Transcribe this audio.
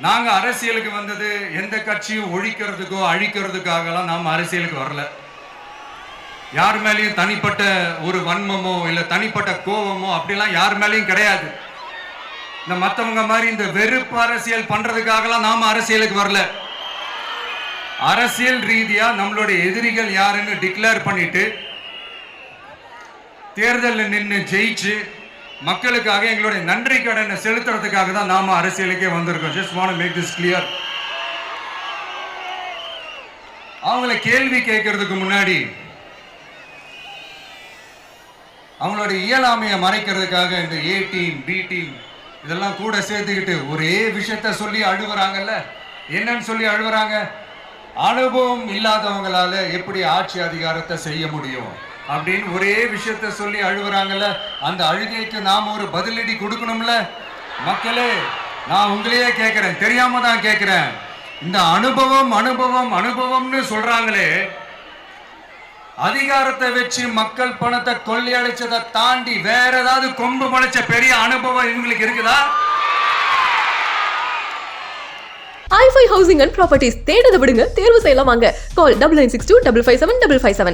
நாங்க அரசியலுக்கு வந்தது எந்த கட்சியும் ஒழிக்கிறதுக்கோ அழிக்கிறதுக்காகலாம் நாம அரசியலுக்கு வரல. யார் மேலேயும் தனிப்பட்ட ஒரு வன்மமோ இல்ல தனிப்பட்ட கோபமோ அப்படிலாம் யார் மேலேயும் கிடையாது. இந்த மற்றவங்க மாதிரி இந்த வெறுப்பு அரசியல் பண்றதுக்காகலாம் நாம அரசியலுக்கு வரல. அரசியல் ரீதியா நம்மளுடைய எதிரிகள் யாருன்னு டிக்ளேர் பண்ணிட்டு தேர்தலில் நின்று ஜெயிச்சு மக்களுக்காக எங்களுடைய நன்றி கடனை செலுத்துறதுக்காக தான் நாம அரசியலுக்கே வந்திருக்கோம். Just want to make this clear. அவங்கள கேள்வி கேட்கறதுக்கு முன்னாடி அவங்களோட இயலாமையை மறைக்கிறதுக்காக இந்த ஏ டீம் பி டீம் இதெல்லாம் கூட சேர்த்துக்கிட்டு ஒரே விஷயத்த சொல்லி அழுவுறாங்கல்ல. என்னன்னு சொல்லி அழுவுறாங்க? அனுபவம் இல்லாதவங்களால எப்படி ஆட்சி அதிகாரத்தை செய்ய முடியும் அப்படின்னு ஒரே விஷயத்த சொல்லி அழுவுறாங்கல்ல. அந்த அழுகைக்கு நாம ஒரு பதிலடி கொடுக்கணும்ல. மக்களே, நான் உங்களையே கேட்கிறேன், தெரியாம தான் கேட்கிறேன். இந்த அனுபவம் அனுபவம் அனுபவம்னு சொல்றாங்களே, அதிகாரத்தை வச்சு மக்கள் பணத்தை கொள்ளையடிச்சதை தாண்டி வேற ஏதாவது கொம்பு முளைச்ச பெரிய அனுபவம் இவங்களுக்கு இருக்குதா? i5 Housing and Properties தேடுத விடுங்க, தேர்வு செய்யலாம் வாங்க. கால் 9962557557.